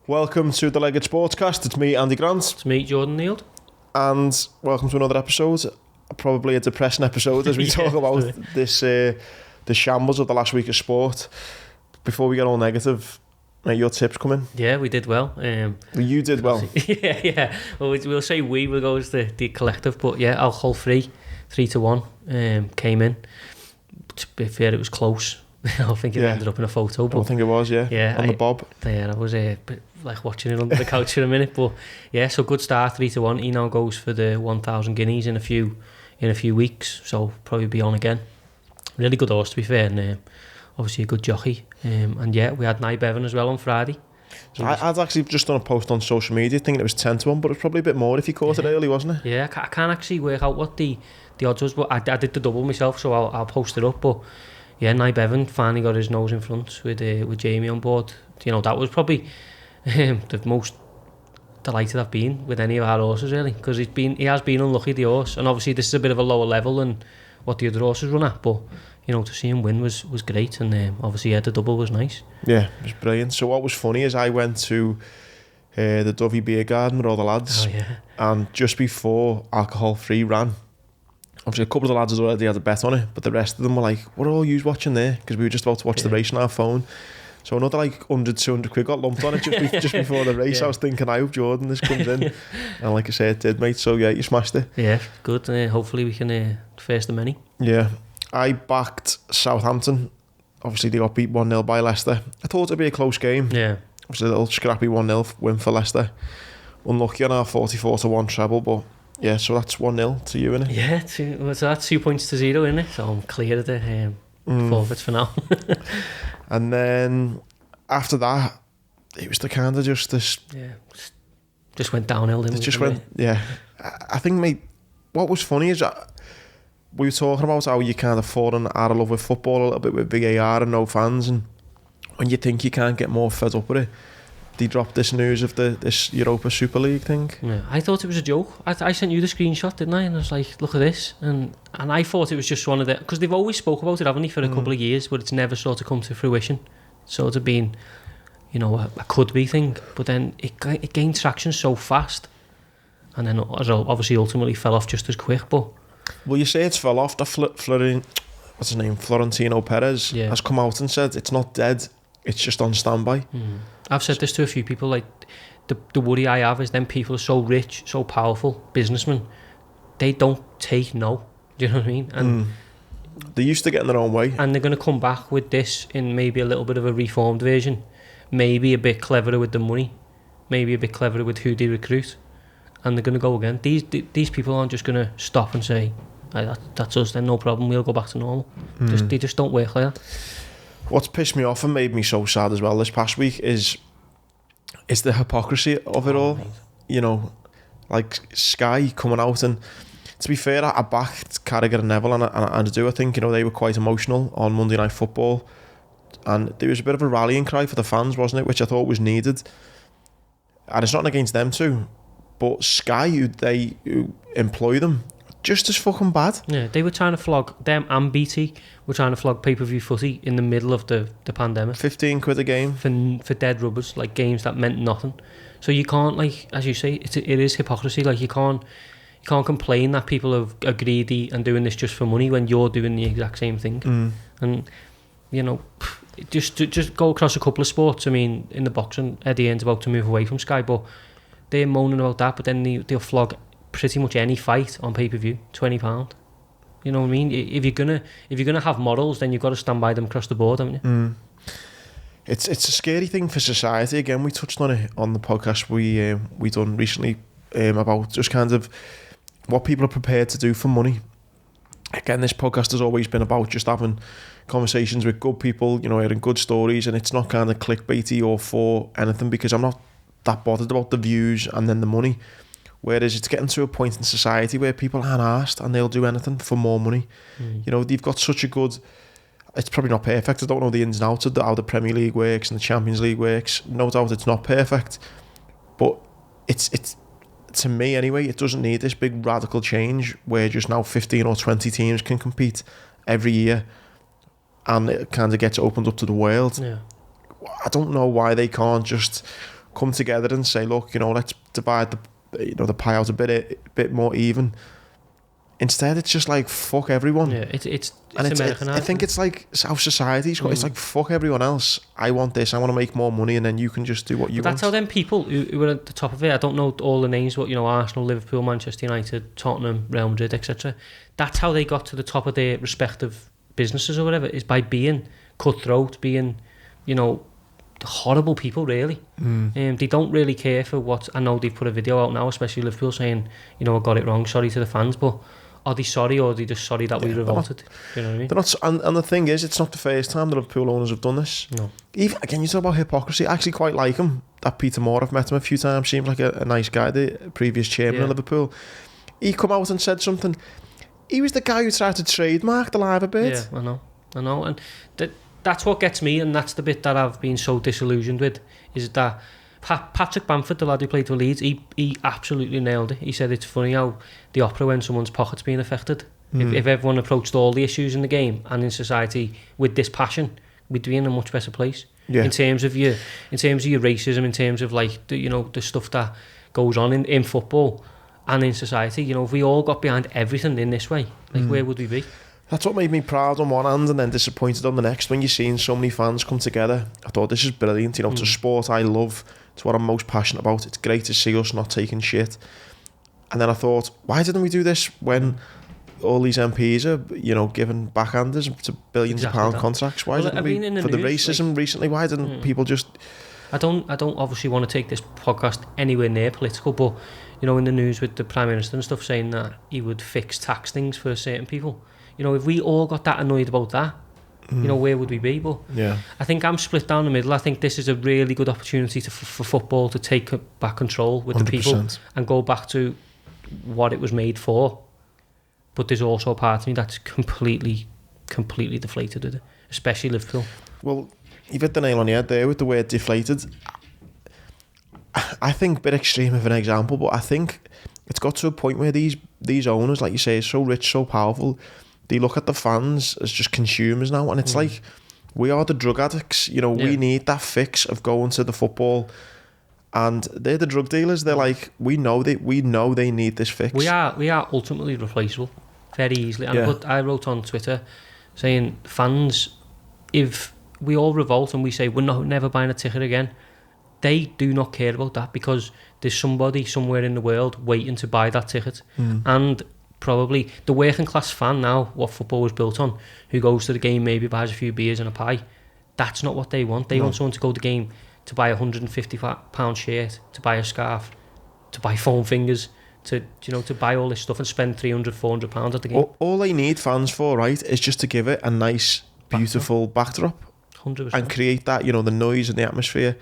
Welcome to the Legged Sportscast. It's me, Andy Grant. It's me, Jordan Neild. And welcome to another episode. Probably a depressing episode as we talk about this the shambles of the last week of sport. Before we get all negative, mate, your tips come in. Yeah, we did well. You did well. yeah. Well, we'll say we'll go as the collective, but yeah, alcohol free, 3-1 came in. To be fair, it was close. I think it ended up in a photo. But I think it was, yeah on the bob. Yeah, I was like watching it under the couch for a minute, but yeah, so good start, 3-1. He now goes for the 1,000 guineas in a few weeks, so probably be on again. Really good horse, to be fair, and obviously a good jockey. And yeah, we had Nye Bevan as well on Friday. So I'd actually just done a post on social media thinking it was 10-1, but it was probably a bit more if he caught it early, wasn't it? Yeah, I can't actually work out what the odds was, but I did the double myself, so I'll post it up. But yeah, Nye Bevan finally got his nose in front with Jamie on board. You know, that was probably the most delighted I've been with any of our horses, really, because he has been unlucky, the horse, and obviously this is a bit of a lower level than what the other horses run at, but you know, to see him win was great, and obviously the double was nice. Yeah, it was brilliant. So what was funny is I went to the Dovey Beer Garden with all the lads, and just before alcohol free ran, obviously a couple of the lads had already had a bet on it, but the rest of them were like, what are all you watching there? Because we were just about to watch the race on our phone. So another like 100-200 quid got lumped on it just before the race. I was thinking, I hope Jordan this comes in. And like I said, it did, mate. So yeah, you smashed it. Yeah, good. Hopefully we can face the many. Yeah. I backed Southampton. Obviously they got beat 1-0 by Leicester. I thought it'd be a close game. Yeah. Obviously a little scrappy 1-0 win for Leicester. Unlucky on our 44-1 treble, but yeah, so that's 1-0 to you, innit? Yeah, so that's 2 points to 0, innit? So I'm clear of the forfeits for now. And then after that, it was the kind of just this... Yeah, just went downhill, didn't it? Just went, yeah. I think, mate, what was funny is we were talking about how you kind of fallen out of love with football a little bit with VAR and no fans, and when you think you can't get more fed up with it, they dropped this news of this Europa Super League thing. Yeah, I thought it was a joke. I sent you the screenshot, didn't I? And I was like, look at this. And I thought it was just one of the... Because they've always spoke about it, haven't they, for a couple of years, but it's never sort of come to fruition. Sort of been, you know, a could-be thing. But then it gained traction so fast. And then obviously ultimately fell off just as quick, but... Well, you say it's fell off. Florentino Perez has come out and said it's not dead, it's just on standby. I've said this to a few people, like the worry I have is then people are so rich, so powerful, businessmen, they don't take no. Do you know what I mean? And they used to get in their own way. And they're going to come back with this in maybe a little bit of a reformed version, maybe a bit cleverer with the money, maybe a bit cleverer with who they recruit, and they're going to go again. These people aren't just going to stop and say, that's us, then no problem, we'll go back to normal. They just don't work like that. What's pissed me off and made me so sad as well this past week is the hypocrisy of it all. Mate. You know, like Sky coming out, and to be fair, I backed Carragher and Neville, and I do. I think, you know, they were quite emotional on Monday Night Football, and there was a bit of a rallying cry for the fans, wasn't it? Which I thought was needed. And it's not against them too, but Sky, who employ them, just as fucking bad. Yeah, they were trying to flog them, and BT were trying to flog pay-per-view footy in the middle of the pandemic. 15 quid a game for dead rubbers, like games that meant nothing. So you can't, like, as you say, it is hypocrisy. Like you can't complain that people are greedy and doing this just for money when you're doing the exact same thing. And you know, just go across a couple of sports. I mean, in the boxing, Eddie Hearn's about to move away from Sky, but they're moaning about that. But then they'll flog pretty much any fight on pay-per-view, £20. You know what I mean? If you're gonna have models, then you've got to stand by them across the board, haven't you? It's a scary thing for society. Again, we touched on it on the podcast we done recently about just kind of what people are prepared to do for money. Again, this podcast has always been about just having conversations with good people, you know, hearing good stories, and it's not kind of clickbaity or for anything, because I'm not that bothered about the views and then the money. Whereas it's getting to a point in society where people aren't asked and they'll do anything for more money. You know, they've got such a good... It's probably not perfect. I don't know the ins and outs of how the Premier League works and the Champions League works. No doubt it's not perfect. But it's to me anyway, it doesn't need this big radical change where just now 15 or 20 teams can compete every year and it kind of gets opened up to the world. Yeah. I don't know why they can't just come together and say, look, let's divide the pie out a bit more even. Instead, it's just like, fuck everyone. Yeah, it's Americanized. I think it's like how society's got. It's like, fuck everyone else. I want this. I want to make more money, and then you can just do what you want. That's how them people who are at the top of it, I don't know all the names, but Arsenal, Liverpool, Manchester United, Tottenham, Real Madrid, etc. That's how they got to the top of their respective businesses or whatever, is by being cutthroat, being, horrible people, really. They don't really care for what... I know they've put a video out now, especially Liverpool, saying, I got it wrong, sorry to the fans, but are they sorry, or are they just sorry that we revolted? You know what I mean? They're not, and the thing is, it's not the first time the Liverpool owners have done this. No. Even, again, you talk about hypocrisy. I actually quite like him. That Peter Moore, I've met him a few times, seems like a nice guy, the previous chairman of Liverpool. He come out and said something. He was the guy who tried to trademark the liver bird. Yeah, I know. And that's what gets me, and that's the bit that I've been so disillusioned with, is that Patrick Bamford, the lad who played for Leeds, he absolutely nailed it. He said it's funny how the opera when someone's pocket's being affected. If everyone approached all the issues in the game and in society with this passion, we'd be in a much better place. In terms of your racism, in terms of like the stuff that goes on in football and in society. If we all got behind everything in this way, like where would we be? That's what made me proud on one hand and then disappointed on the next. When you're seeing so many fans come together, I thought this is brilliant. It's a sport I love. It's what I'm most passionate about. It's great to see us not taking shit. And then I thought, why didn't we do this when all these MPs are, giving backhanders to billions of pound contracts? Why didn't we, for the racism recently, why didn't people just... I don't obviously want to take this podcast anywhere near political, but, in the news with the Prime Minister and stuff saying that he would fix tax things for certain people. If we all got that annoyed about that, where would we be? But I think I'm split down the middle. I think this is a really good opportunity for football to take back control with 100%. The people and go back to what it was made for. But there's also a part of me that's completely deflated with it, especially Liverpool. Well, you've hit the nail on the head there with the word deflated. I think a bit extreme of an example, but I think it's got to a point where these owners, like you say, are so rich, so powerful, they look at the fans as just consumers now, and it's like, we are the drug addicts. We need that fix of going to the football, and they're the drug dealers. They're like, we know they need this fix. We are ultimately replaceable very easily. And I wrote on Twitter saying, fans, if we all revolt and we say we're never buying a ticket again, they do not care about that, because there's somebody somewhere in the world waiting to buy that ticket. And probably the working class fan now, what football was built on, who goes to the game, maybe buys a few beers and a pie, that's not what they want. They want someone to go to the game to buy a £150 shirt, to buy a scarf, to buy foam fingers, to buy all this stuff and spend £300-400 at the game. All they need fans for, right, is just to give it a nice, beautiful backdrop 100%. And create that, the noise and the atmosphere.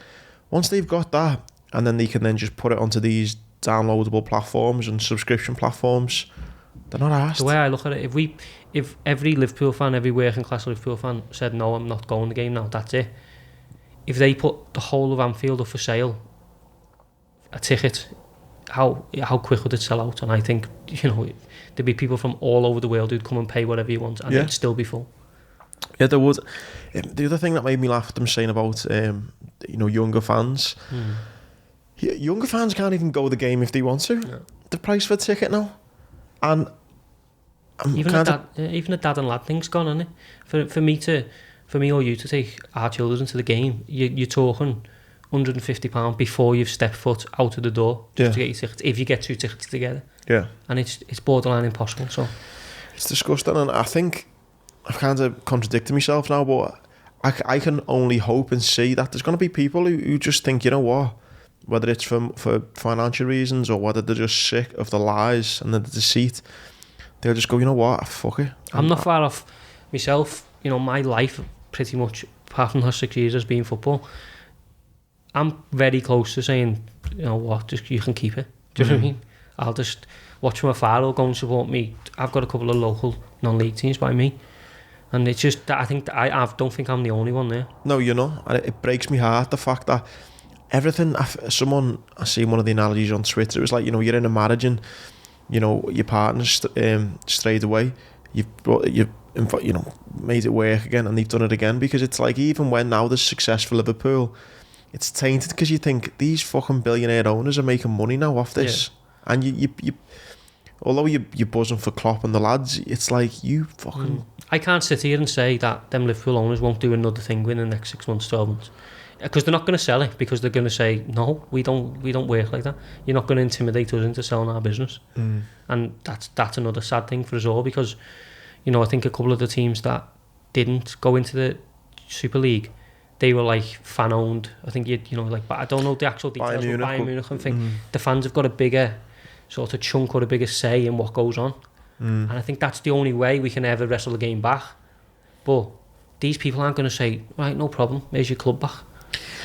Once they've got that, and then they can then just put it onto these downloadable platforms and subscription platforms, they're not asked. The way I look at it, if every Liverpool fan, every working class Liverpool fan said, no, I'm not going to the game now, that's it. If they put the whole of Anfield up for sale, a ticket, how quick would it sell out? And I think, there'd be people from all over the world who'd come and pay whatever you want, and it'd still be full. Yeah, there would. The other thing that made me laugh at them saying about, younger fans. Younger fans can't even go to the game if they want to. Yeah. The price for a ticket now. And even a dad and lad thing's gone, isn't it? For me or you to take our children to the game, you're talking £150 before you've stepped foot out of the door just to get your tickets, if you get 2 tickets together. Yeah. And it's borderline impossible. So it's disgusting, and I think I've kind of contradicted myself now, but I can only hope and see that there's going to be people who just think, whether it's for financial reasons or whether they're just sick of the lies and the deceit, they'll just go, fuck it. I'm not far off myself. My life pretty much, apart from the last 6 years, has been football. I'm very close to saying, just you can keep it. Do you know what I mean? I'll just watch from afar or go and support me. I've got a couple of local non-league teams by me. And it's just that I think that I don't think I'm the only one there. No, you're not. And it breaks my heart, the fact that everything, I seen one of the analogies on Twitter, it was like, you're in a marriage and, your partner's strayed away, you've made it work again, and they've done it again, because it's like, even when now there's success for Liverpool, it's tainted because you think these fucking billionaire owners are making money now off this, and you although you're buzzing for Klopp and the lads, it's like you fucking. I can't sit here and say that them Liverpool owners won't do another thing within the next 6 months, 12 months, because they're not going to sell it, because they're going to say no, we don't work like that. You're not going to intimidate us into selling our business, and that's another sad thing for us all, because I think a couple of the teams that didn't go into the Super League, they were like fan owned. I think but I don't know the actual details of Bayern Munich and think the fans have got a bigger sort of chunk or a bigger say in what goes on. And I think that's the only way we can ever wrestle the game back. But these people aren't going to say, right, no problem, here's your club back.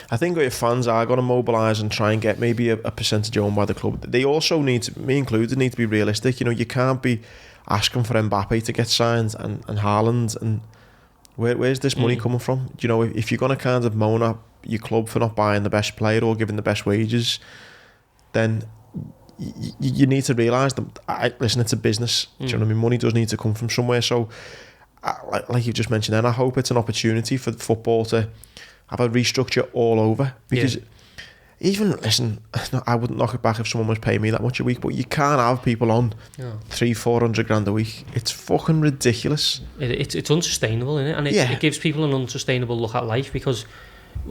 I think if fans are going to mobilise and try and get maybe a percentage owned by the club, they also need to, me included, need to be realistic. You can't be asking for Mbappe to get signed and Haaland, and where's this money coming from? If you're going to kind of moan at your club for not buying the best player or giving the best wages, then you need to realise that, listen, it's a business. Do you know what I mean? Money does need to come from somewhere. So, like you just mentioned then, I hope it's an opportunity for football to have a restructure all over. Because even, listen, I wouldn't knock it back if someone was paying me that much a week, but you can't have people on 300-400 grand a week. It's fucking ridiculous. It's unsustainable, isn't it? And it gives people an unsustainable look at life, because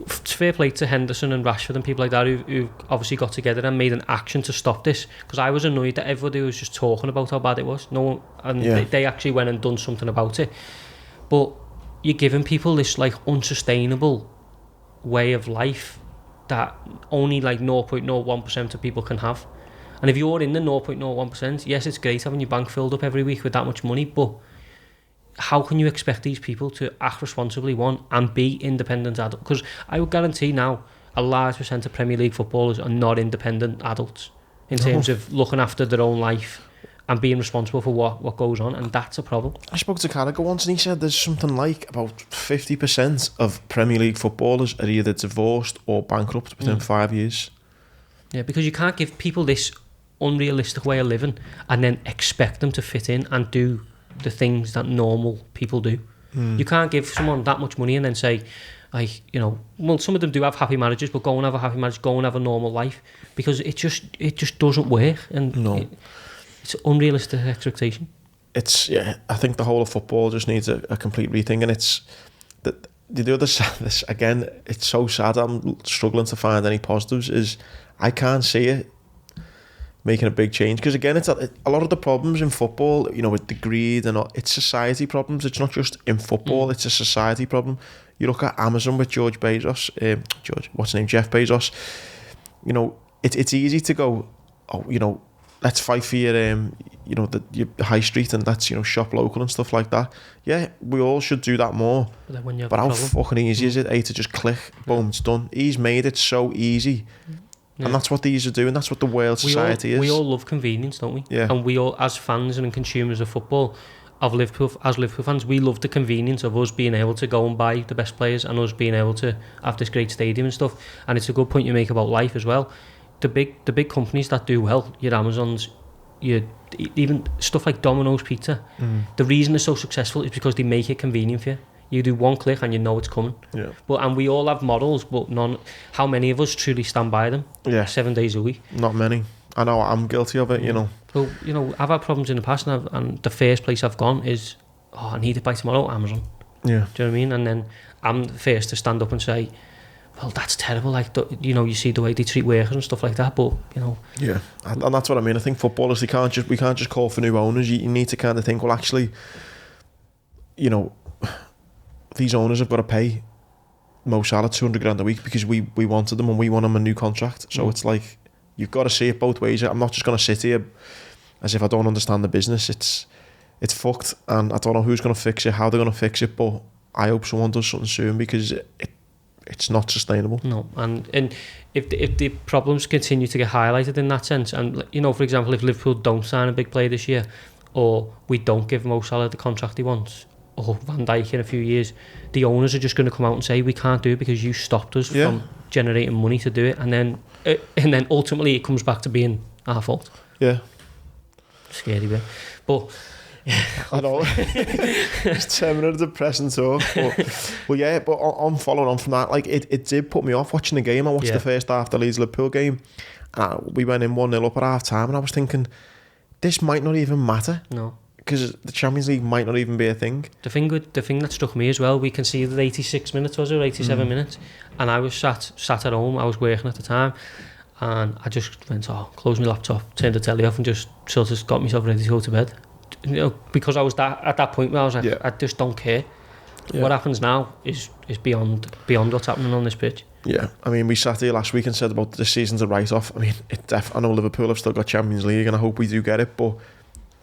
fair play to Henderson and Rashford and people like that who obviously got together and made an action to stop this, because I was annoyed that everybody was just talking about how bad it was. They actually went and done something about it. But you're giving people this like unsustainable way of life that only like 0.01% of people can have. And if you're in the 0.01%, yes, it's great having your bank filled up every week with that much money, but how can you expect these people to act responsibly, one, and be independent adults? Because I would guarantee now a large percent of Premier League footballers are not independent adults in terms of looking after their own life and being responsible for what goes on, and that's a problem. I spoke to Carragher once and he said there's something like about 50% of Premier League footballers are either divorced or bankrupt within 5 years. Yeah, because you can't give people this unrealistic way of living and then expect them to fit in and do the things that normal people do. You can't give someone that much money and then say, like, some of them do have happy marriages, but go and have a happy marriage, go and have a normal life, because it just doesn't work, and it's unrealistic expectation. I think the whole of football just needs a complete rethink, and it's the other side. This again, it's so sad. I'm struggling to find any positives. Is I can't see it making a big change, because again, it's a lot of the problems in football, with the greed and all, it's society problems. It's not just in football, it's a society problem. You look at Amazon with Jeff Bezos, it's easy to go, let's fight for your your high street, and that's shop local and stuff like that. Yeah, we all should do that more, but how fucking easy is it to just click, boom, it's done. He's made it so easy. Yeah. And that's what these are doing. That's what the world society is. We all love convenience, don't we? Yeah. And we all, as fans and consumers of football, as Liverpool fans, we love the convenience of us being able to go and buy the best players and us being able to have this great stadium and stuff. And it's a good point you make about life as well. The big companies that do well, your Amazons, even stuff like Domino's Pizza, the reason they're so successful is because they make it convenient for you. You do one click and you know it's coming. Yeah. And we all have models, but none. How many of us truly stand by them? Yeah. 7 days a week. Not many. I know I'm guilty of it. Well, I've had problems in the past, and the first place I've gone is, I need it by tomorrow, Amazon. Yeah. Do you know what I mean? And then I'm the first to stand up and say, well, that's terrible. Like, you see the way they treat workers and stuff like that. But Yeah, and that's what I mean. I think footballers, we can't just call for new owners. You need to kind of think, well, actually, these owners have got to pay Mo Salah 200 grand a week because we wanted them and we want him a new contract. So it's like, you've got to see it both ways. I'm not just going to sit here as if I don't understand the business. It's fucked, and I don't know who's going to fix it, how they're going to fix it, but I hope someone does something soon, because it's not sustainable. No, and if the problems continue to get highlighted in that sense, and for example, if Liverpool don't sign a big player this year, or we don't give Mo Salah the contract he wants, or Van Dijk in a few years, the owners are just going to come out and say, we can't do it because you stopped us from generating money to do it, and then ultimately it comes back to being our fault. Yeah. Scary bit. But I know. It's 10 minutes of depressing talk. But yeah, but on following on from that, like it did put me off watching the game. I watched the first half of the Leeds Liverpool game. We went in 1-0 up at half time, and I was thinking, this might not even matter. No. Because the Champions League might not even be a thing. The thing that struck me as well, we conceded 86 minutes, was it, or 87 minutes, and I was sat at home. I was working at the time, and I just went, closed my laptop, turned the telly off, and just sort of got myself ready to go to bed. You know, because I was at that point where I was like, I just don't care. Yeah. What happens now is beyond what's happening on this pitch. Yeah, I mean, we sat here last week and said about the season's a write-off. I mean, I know Liverpool have still got Champions League, and I hope we do get it, but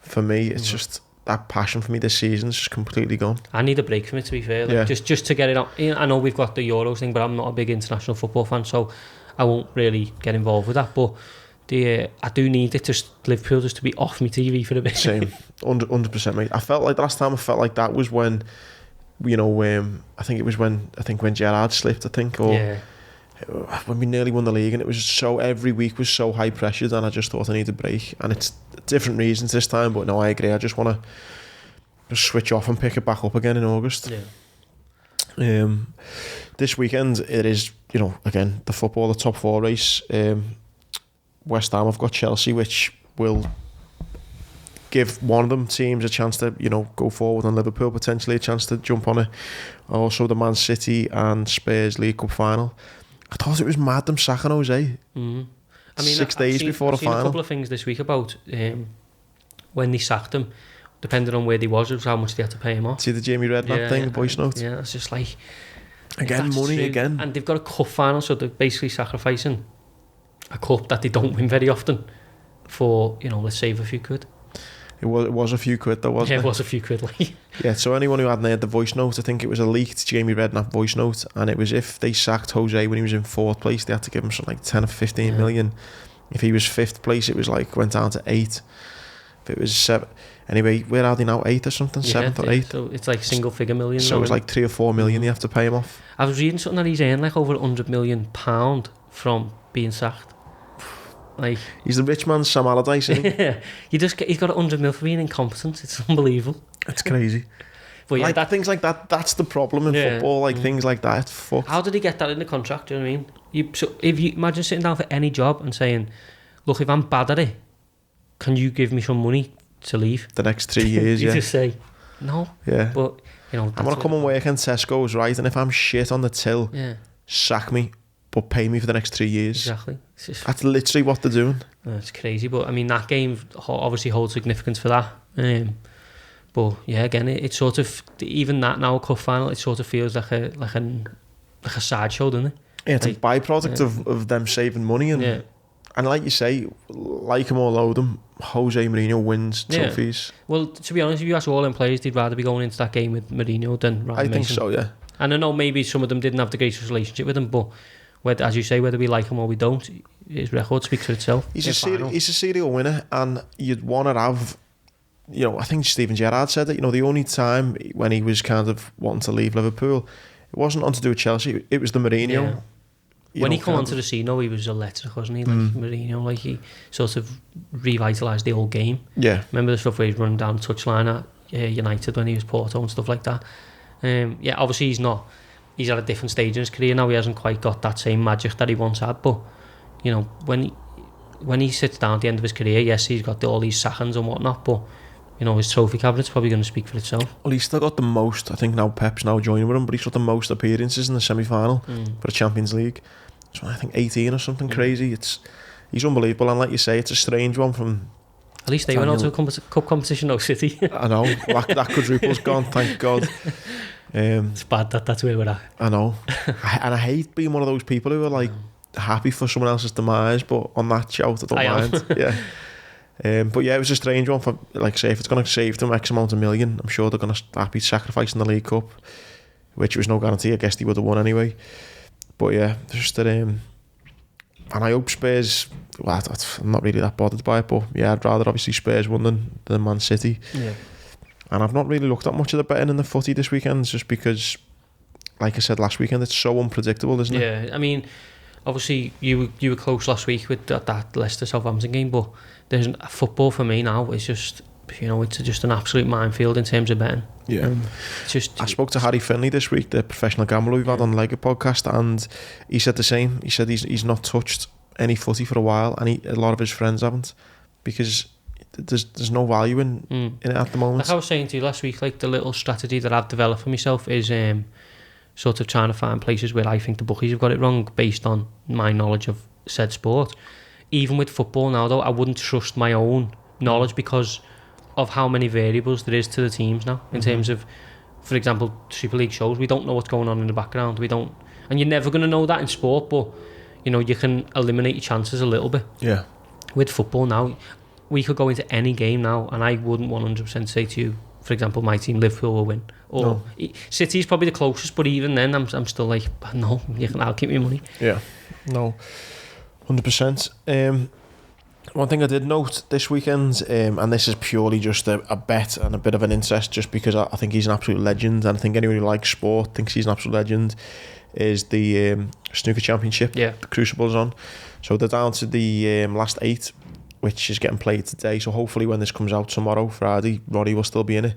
for me, it's just that passion for me this season's just completely gone. I need a break from it, to be fair. Like, just to get it on. I know we've got the Euros thing, but I'm not a big international football fan, so I won't really get involved with that. But I do need it to Liverpool just to be off my TV for a bit. Same, 100%, mate. I felt like the last time I felt like that was when, you know, I think when Gerrard slipped, when we nearly won the league, and it was so, every week was so high pressured, and I just thought I need a break, and it's different reasons this time, but no, I agree. I just want to just switch off and pick it back up again in August. This weekend it is, you know, again, the football, the top four race. West Ham have got Chelsea, which will give one of them teams a chance to, you know, go forward, and Liverpool potentially a chance to jump on it. Also the Man City and Spurs League Cup final. I thought it was mad them sacking Jose. I mean, 6 days before the final. I've seen a couple of things this week about when they sacked him, depending on where they was how much they had to pay him off. See the Jamie Redknapp thing, the voice note? Yeah, it's just like... Again, money true. Again. And they've got a cup final, so they're basically sacrificing a cup that they don't win very often for, you know, let's save a few quid. It was a few quid though, wasn't it? Yeah, it was a few quid. Like. Yeah, so anyone who hadn't heard the voice note, I think it was a leaked Jamie Redknapp voice note, and it was if they sacked Jose when he was in 4th place, they had to give him something like 10 or 15 million. If he was 5th place, it was like, went down to 8. If it was 7... Anyway, where are they now? 8 or something? 7th or 8th? So it's like single figure million. So it was like 3 or 4 million you have to pay him off. I was reading something that he's earned like over £100 million from being sacked. Like, he's the rich man's Sam Allardyce, isn't he? He's got 100 mil for being incompetent. It's unbelievable. It's crazy. But yeah, like, things like that, that's the problem in football. Like things like that, it's fucked. How did he get that in the contract? Do you know what I mean? If you imagine sitting down for any job and saying, look, if I'm bad at it, can you give me some money to leave? The next 3 years, you just say, no. Yeah. But, you know, I'm going to come and work in Tesco's, right? And if I'm shit on the till, sack me, but pay me for the next 3 years. Exactly. That's literally what they're doing. It's crazy, but I mean, that game obviously holds significance for that. But yeah, again, it's sort of, even that now, cup final, it sort of feels like a sideshow, doesn't it? Yeah, it's like, a byproduct of them saving money, and like you say, like him or loathe him, Jose Mourinho wins trophies. Well, to be honest, if you ask all them players, they'd rather be going into that game with Mourinho than Ryan Mason. I think so, yeah. And I know maybe some of them didn't have the greatest relationship with him, but whether, as you say, whether we like him or we don't, his record speaks for itself. He's a serial winner, and you'd want to have, you know, I think Steven Gerrard said that, you know, the only time when he was kind of wanting to leave Liverpool, it wasn't on to do with Chelsea, it was the Mourinho. Yeah. When he came onto the scene, though, he was electric, wasn't he? Like Mourinho, like he sort of revitalised the old game. Yeah. Remember the stuff where he's running down the touchline at United when he was Porto and stuff like that. Yeah, obviously he's at a different stage in his career now. He hasn't quite got that same magic that he once had. But you know, when he sits down at the end of his career, yes, he's got all these sackings and whatnot. But you know, his trophy cabinet's probably going to speak for itself. Well, he's still got the most. I think now Pep's now joining with him, but he's got the most appearances in the semi-final for the Champions League. So I think 18 or something crazy. He's unbelievable, and like you say, it's a strange one from. At least they went on to a cup competition, no City. I know that quadruple's gone, thank God. It's bad that's where we're at. I know, and I hate being one of those people who are like happy for someone else's demise, but on that shout, I don't mind. Yeah. But yeah, it was a strange one for, like I say, if it's going to save them X amount of million, I'm sure they're going to happy sacrificing the League Cup, which was no guarantee. I guess they would have won anyway. But yeah, just that, and I hope Spurs, well, I'm not really that bothered by it, but yeah, I'd rather obviously Spurs won than Man City. Yeah. And I've not really looked at much of the betting in the footy this weekend, just because, like I said last weekend, it's so unpredictable, isn't it? Yeah, I mean, obviously you were close last week with that Leicester Southampton game, but there's football for me now is just you know, it's just an absolute minefield in terms of betting. Yeah. I spoke to Harry Finley this week, the professional gambler we've had on the Lega podcast, and he said the same. He said he's not touched any footy for a while, and a lot of his friends haven't, because there's no value in it at the moment. Like I was saying to you last week, like the little strategy that I've developed for myself is sort of trying to find places where I think the bookies have got it wrong based on my knowledge of said sport. Even with football now though, I wouldn't trust my own knowledge because of how many variables there is to the teams now in terms of, for example, Super League shows. We don't know what's going on in the background. And you're never going to know that in sport, but you know, you can eliminate your chances a little bit. Yeah. With football now, we could go into any game now and I wouldn't 100% say to you, for example, my team Liverpool will win, or City's probably the closest, but even then I'm still like, no, I'll keep my money. Yeah, no, 100%. One thing I did note this weekend, and this is purely just a bet and a bit of an interest, just because I think he's an absolute legend, and I think anyone who likes sport thinks he's an absolute legend, is the Snooker Championship. Yeah. The Crucible's on. So they're down to the last 8, which is getting played today. So hopefully when this comes out tomorrow, Friday, Ronnie will still be in it.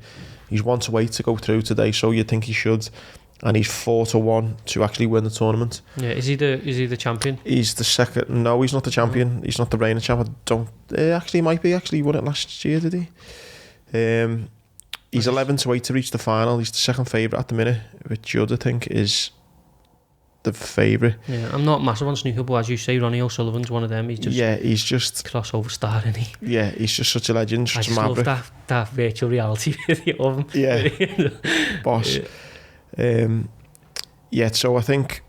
He's 1-8 to go through today, so you'd think he should. And he's 4-1 to actually win the tournament. Yeah, is he the champion? He's the second. No, he's not the champion. He's not the reigning champ. I don't. Actually, he might be. Actually, he won it last year, did he? He's 11-8 to reach the final. He's the second favourite at the minute, which you'd think is the favourite. Yeah, I'm not massive on snooker, but as you say, Ronnie O'Sullivan's one of them. He's just crossover star, isn't he? Yeah, he's just such a legend. I just love that virtual reality video of him. Yeah, boss. So I think,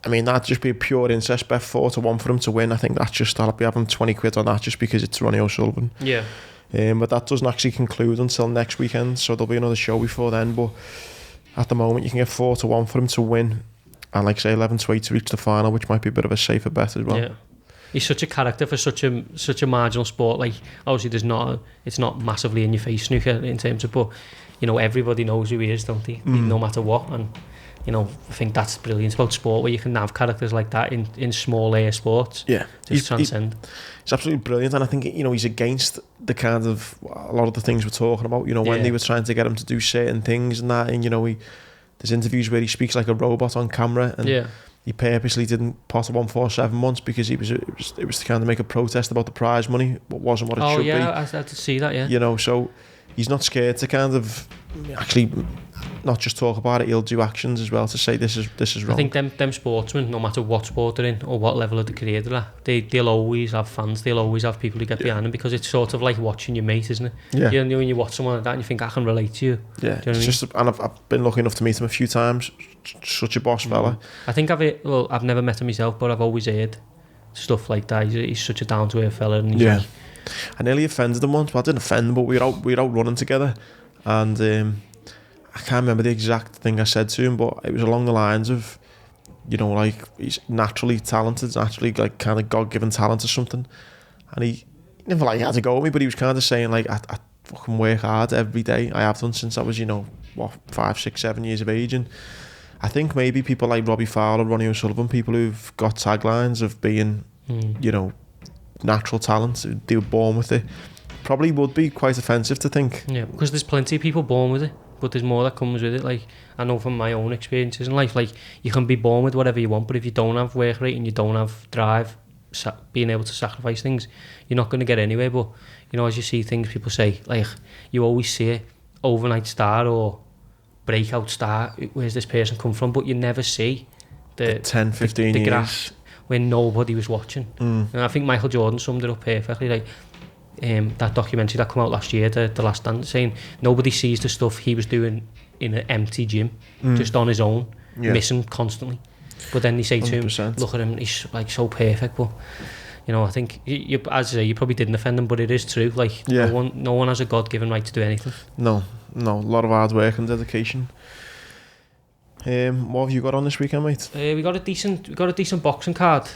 that'd just be a pure interest bet, 4-1 for him to win. I think I'll be having 20 quid on that just because it's Ronnie O'Sullivan. Yeah. But that doesn't actually conclude until next weekend, so there'll be another show before then. But at the moment, you can get 4-1 for him to win, and like I say, 11-8 to reach the final, which might be a bit of a safer bet as well. Yeah. He's such a character for such a marginal sport. Like, obviously, it's not massively in your face snooker in terms of, but you know, everybody knows who he is, don't they? No matter what. And you know, I think that's brilliant about sport, where you can have characters like that in small air sports. Yeah, just transcend. He's absolutely brilliant, and I think, you know, he's against the kind of a lot of the things we're talking about. You know, when they were trying to get him to do certain things and that, and you know, there's interviews where he speaks like a robot on camera, and he purposely didn't pot a 147 once because it was to kind of make a protest about the prize money, but wasn't what it should be. Oh yeah, I had to see that. Yeah, you know, so he's not scared to kind of actually not just talk about it. He'll do actions as well to say this is wrong. I think them sportsmen, no matter what sport they're in or what level of the career they're at, they'll always have fans. They'll always have people who get behind them, because it's sort of like watching your mate, isn't it? Yeah. You know, when you watch someone like that and you think, I can relate to you. Yeah. Do you know what I mean? And I've been lucky enough to meet him a few times. Such a boss fella. I think I've never met him myself, but I've always heard stuff like that. He's such a down to earth fella, and he's like, I nearly offended him once. Well, I didn't offend him, but we were out running together, and I can't remember the exact thing I said to him, but it was along the lines of, you know, like, he's naturally talented, naturally like kind of God-given talent or something, and he never like had to go with me, but he was kind of saying like, I fucking work hard every day. I have done since I was, you know, 5, 6, 7 years of age, and I think maybe people like Robbie Fowler, Ronnie O'Sullivan, people who've got taglines of being, you know, natural talent, they were born with it, probably would be quite offensive to think. Yeah, because there's plenty of people born with it, but there's more that comes with it. Like, I know from my own experiences in life, like, you can be born with whatever you want, but if you don't have work rate and you don't have drive, being able to sacrifice things, you're not going to get anywhere. But you know, as you see things, people say, like, you always see it, overnight star or breakout star, where's this person come from, but you never see the 10, 15 years grass when nobody was watching. And I think Michael Jordan summed it up perfectly, like, that documentary that came out last year, the Last Dance, saying nobody sees the stuff he was doing in an empty gym, just on his own, missing constantly. But then they say 100%. To him, look at him, he's like so perfect. But you know, I think you, as I say, you probably didn't offend him, but it is true. Like, no one has a God-given right to do anything. No, a lot of hard work and dedication. What have you got on this weekend, mate? We got a decent boxing card.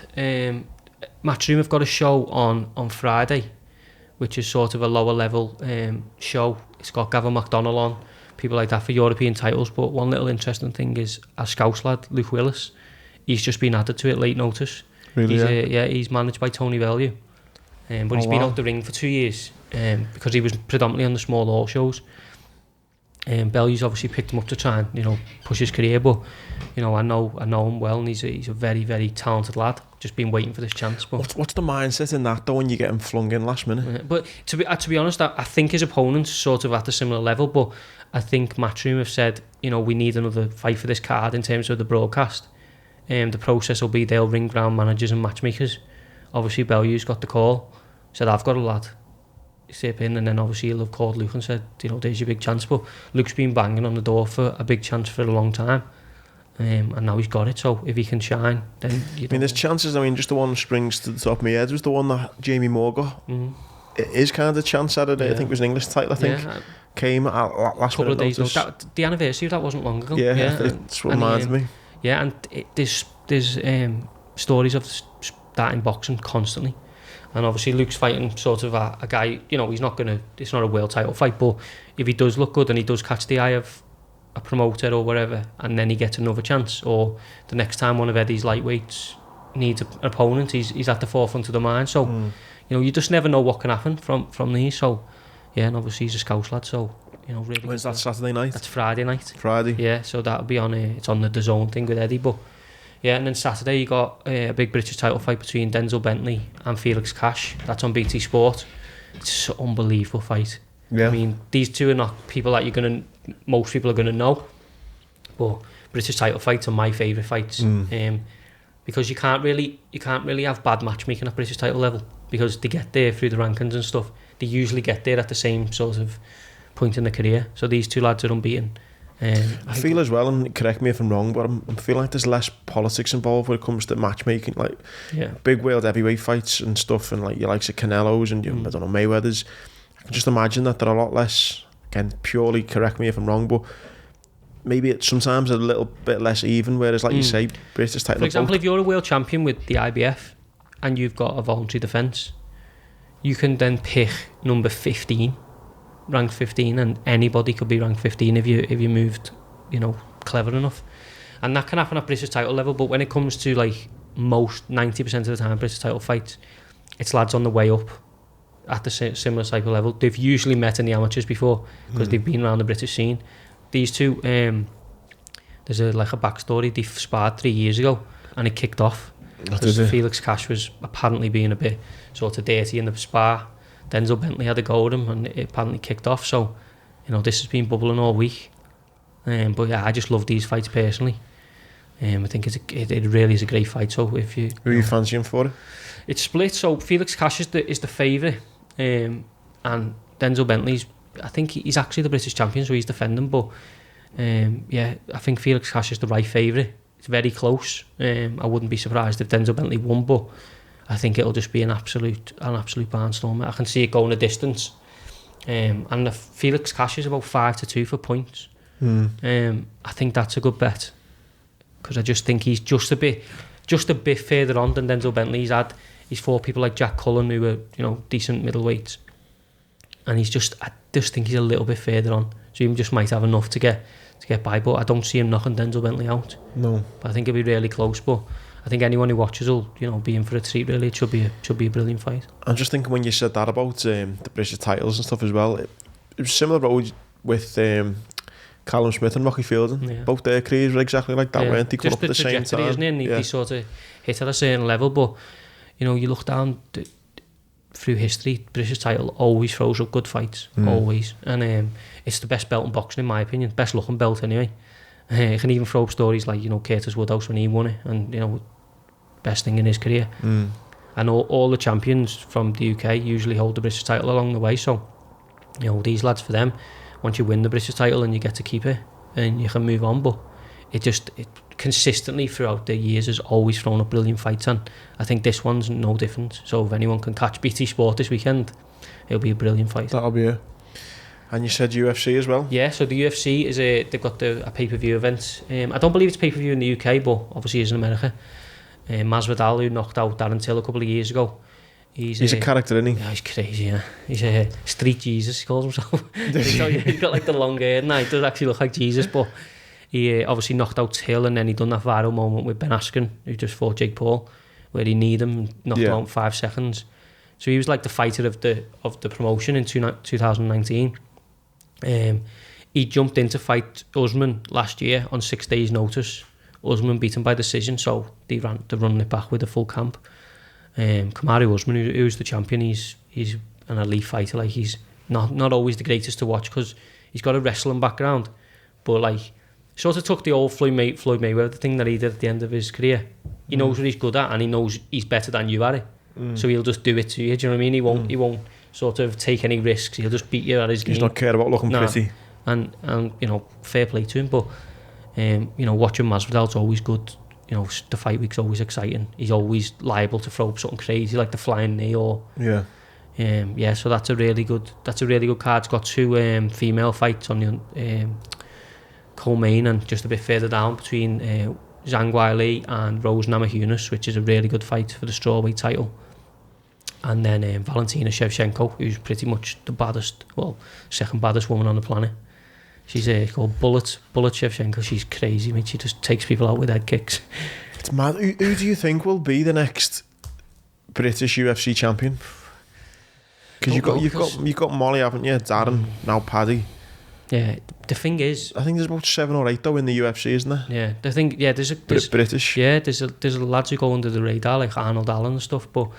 Matchroom have got a show on Friday, which is sort of a lower level show. It's got Gavin McDonnell on, people like that, for European titles. But one little interesting thing is a Scouse lad, Luke Willis. He's just been added to it late notice. Really? He's managed by Tony Bellew. But he's been out the ring for 2 years. because he was predominantly on the small all shows. Bellews obviously picked him up to try and push his career, but I know him well, and he's a very, very talented lad. Just been waiting for this chance. But what's the mindset in that though when you get him flung in last minute? But to be honest, I think his opponent's sort of at a similar level, but I think Matchroom have said we need another fight for this card in terms of the broadcast. The process will be they'll ring ground managers and matchmakers. Obviously Bellews got the call, said I've got a lad, step in, and then obviously he'll have called Luke and said there's your big chance. But Luke's been banging on the door for a big chance for a long time, and now he's got it. So if he can shine, then there's chances. Just the one that springs to the top of my head was the one that Jamie Moore got. It is kind of a chance at it. I think it was an English title. I think came at last couple of days ago. The anniversary of that wasn't long ago. It's what reminds me. Yeah, and there's stories of that in boxing constantly. And obviously Luke's fighting sort of a guy, he's not going to, it's not a world title fight, but if he does look good and he does catch the eye of a promoter or whatever, and then he gets another chance, or the next time one of Eddie's lightweights needs an opponent, he's at the forefront of the mind. So, you just never know what can happen from these. So, yeah, and obviously he's a Scouse lad, so, really. When's that, Saturday night? That's Friday night. Friday? Yeah, so that'll be on, it's on the DAZN thing with Eddie, but... Yeah, and then Saturday you got a big British title fight between DENZEL Bentley and FELIX Cash. That's on BT Sport. It's an unbelievable fight. Yeah. These two are not people that most people are gonna know, but British title fights are my favourite fights. Because you can't really have bad matchmaking at British title level, because they get there through the rankings and stuff. They usually get there at the same sort of point in their career. So these two lads are unbeaten. I feel as well, and correct me if I'm wrong, but I feel like there's less politics involved when it comes to matchmaking, like big world heavyweight fights and stuff, and like your likes of Canelo's and I don't know, Mayweather's. I can just imagine that they're a lot less, again, purely correct me if I'm wrong, but maybe it's sometimes a little bit less even, whereas like you say, British title. For example, if you're a world champion with the IBF and you've got a voluntary defence, you can then pick number 15, ranked 15, and anybody could be ranked 15 if you moved, clever enough. And that can happen at British title level, but when it comes to like most 90% of the time British title fights, it's lads on the way up at the similar type of level. They've usually met in the amateurs before because they've been around the British scene. These two, there's a backstory. They sparred 3 years ago and it kicked off because FELIX Cash was apparently being a bit sort of dirty in the spar. DENZEL Bentley had a go at him and it apparently kicked off. So, this has been bubbling all week. But yeah, I just love these fights personally. I think it really is a great fight. So if you... Who are you fancying for it? It's split. So FELIX Cash is the favourite. And DENZEL Bentley's, I think he's actually the British champion, so he's defending. But I think FELIX Cash is the right favourite. It's very close. I wouldn't be surprised if DENZEL Bentley won, but I think it'll just be an absolute barnstormer. I can see it going a distance. And the FELIX Cash is about 5-2 for points. I think that's a good bet, because I just think he's just a bit further on than DENZEL Bentley. He's fought people like Jack Cullen, who are decent middleweights, and I just think he's a little bit further on. So he just might have enough to get by, but I don't see him knocking DENZEL Bentley out. No, but I think it'll be really close. But I think anyone who watches will, be in for a treat. Really, it should be a brilliant fight. I'm just thinking when you said that about the British titles and stuff as well, it was similar with Callum Smith and Rocky Fielding. Yeah. Both their careers were exactly like that, weren't they? Just up at the same time, isn't it? And they sort of hit at a certain level, but you look down through history, British title always throws up good fights, always, and it's the best belt in boxing in my opinion, best looking belt anyway. You can even throw up stories like Curtis Woodhouse when he won it, and best thing in his career. And all the champions from the UK usually hold the British title along the way, so these lads, for them, once you win the British title and you get to keep it and you can move on, but it consistently throughout the years has always thrown up brilliant fights, and I think this one's no different. So if anyone can catch BT Sport this weekend, it'll be a brilliant fight. That'll be it. And you said UFC as well? Yeah, so the UFC is they've got a pay-per-view event. I don't believe it's pay-per-view in the UK, but obviously it's in America. Masvidal, who knocked out Darren Till a couple of years ago, he's a character, isn't he? Yeah, he's crazy, yeah. He's a street Jesus, he calls himself. He's got like the long hair now, he does actually look like Jesus, but he obviously knocked out Till, and then he done that viral moment with Ben Askren, who just fought Jake Paul, where he kneed him, knocked him out in 5 seconds. So he was like the fighter of the promotion in 2019. He jumped in to fight Usman last year on 6 days' notice. Usman beat him by decision, so they're running it back with a full camp. Kamaru Usman, who's the champion, he's an elite fighter. Like, he's not always the greatest to watch because he's got a wrestling background, but like sort of took the old Floyd Mayweather thing that he did at the end of his career. He knows what he's good at, and he knows he's better than you at it. So he'll just do it to you. Do you know what I mean? He won't sort of take any risks. He'll just beat you at his game. He's not care about looking pretty. And you know, fair play to him. But you know, watching Masvidal's always good. You know, the fight week's always exciting. He's always liable to throw up something crazy like the flying knee or so that's a really good card. It's got 2 female fights on the co-main, and just a bit further down between Zhang Weili and Rose Namajunas, which is a really good fight for the strawweight title. And then Valentina Shevchenko, who's pretty much the baddest, second baddest woman on the planet. She's called Bullet Shevchenko. She's crazy, mate. She just takes people out with head kicks. It's mad. Who do you think will be the next British UFC champion? Because you've got Molly, haven't you? Darren, now Paddy. Yeah, the thing is, I think there's about 7 or 8 though in the UFC, isn't there? Yeah, the thing, there's British. Yeah, there's lads who go under the radar like Arnold Allen and stuff. But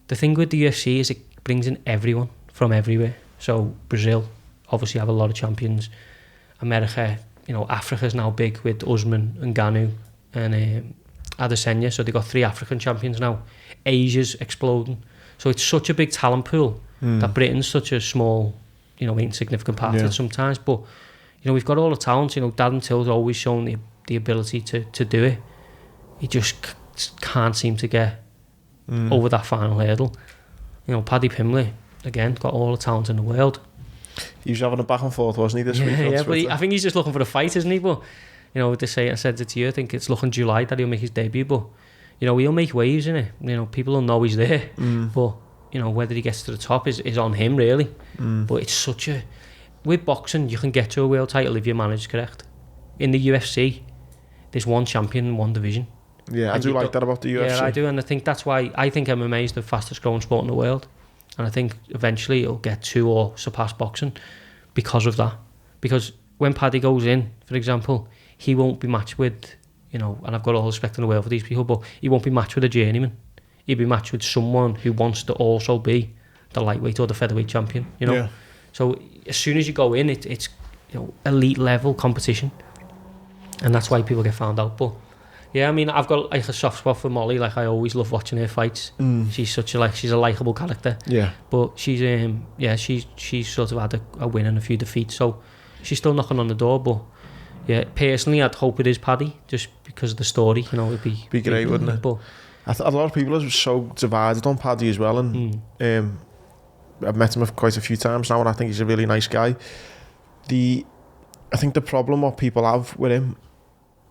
the thing with the UFC is it brings in everyone from everywhere. So Brazil obviously have a lot of champions. America, you know, Africa's now big with Usman and Ngannou and Adesanya. So they got 3 African champions now. Asia's exploding. So it's such a big talent pool that Britain's such a small, you know, insignificant part of it sometimes. But you know, we've got all the talent. You know, Darren Till's always shown the ability to do it. He just can't seem to get over that final hurdle. You know, Paddy Pimblett, again, got all the talent in the world. He was having a back and forth, wasn't he, this week? Yeah, but I think he's just looking for a fight, isn't he? But you know, I said it to you, I think it's looking July that he'll make his debut. But you know, he'll make waves, innit? You know, people will know he's there. But you know, whether he gets to the top is on him, really. But it's such a... With boxing, you can get to a world title if you're managed correct. In the UFC, there's one champion in one division. Yeah, I do like that about the UFC. Yeah, I do, and I think that's why I think MMA is the fastest growing sport in the world. And I think eventually it'll get to or surpass boxing because of that. Because when Paddy goes in, for example, he won't be matched with, you know, and I've got all the respect in the world for these people, but he won't be matched with a journeyman. He'll be matched with someone who wants to also be the lightweight or the featherweight champion, you know. Yeah. So as soon as you go in, it's you know, elite level competition, and that's why people get found out. But yeah, I mean, I've got like a soft spot for Molly. Like, I always love watching her fights. She's such a she's a likable character. Yeah. But she's she's sort of had a win and a few defeats, so she's still knocking on the door. But yeah, personally, I'd hope it is Paddy, just because of the story. You know, it'd be great, wouldn't it? But a lot of people are so divided on Paddy as well, and I've met him quite a few times now, and I think he's a really nice guy. I think the problem what people have with him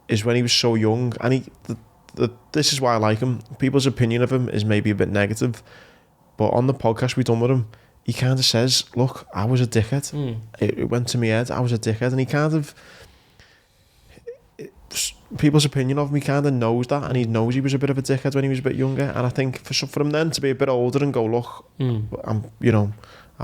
is when he was so young, and this is why I like him. People's opinion of him is maybe a bit negative, but on the podcast we done with him, he kind of says, look, I was a dickhead. It went to my head, I was a dickhead, and he kind of... People's opinion of him, he kind of knows that, and he knows he was a bit of a dickhead when he was a bit younger. And I think for him then to be a bit older and go, look, I'm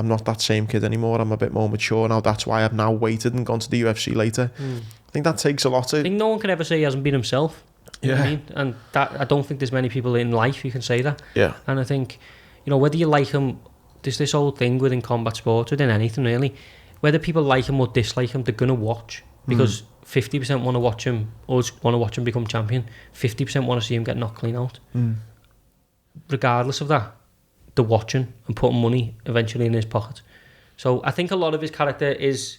not that same kid anymore, I'm a bit more mature now, that's why I've now waited and gone to the UFC later. I think that takes a lot to... I think no one can ever say he hasn't been himself. You know what I mean? And that, I don't think there's many people in life who can say that. Yeah. And I think, you know, whether you like him, there's this old thing within combat sports, within anything really, whether people like him or dislike him, they're going to watch, because 50% want to watch him, or want to watch him become champion. 50% want to see him get knocked clean out. Regardless of that, they're watching and putting money eventually in his pocket. So I think a lot of his character is,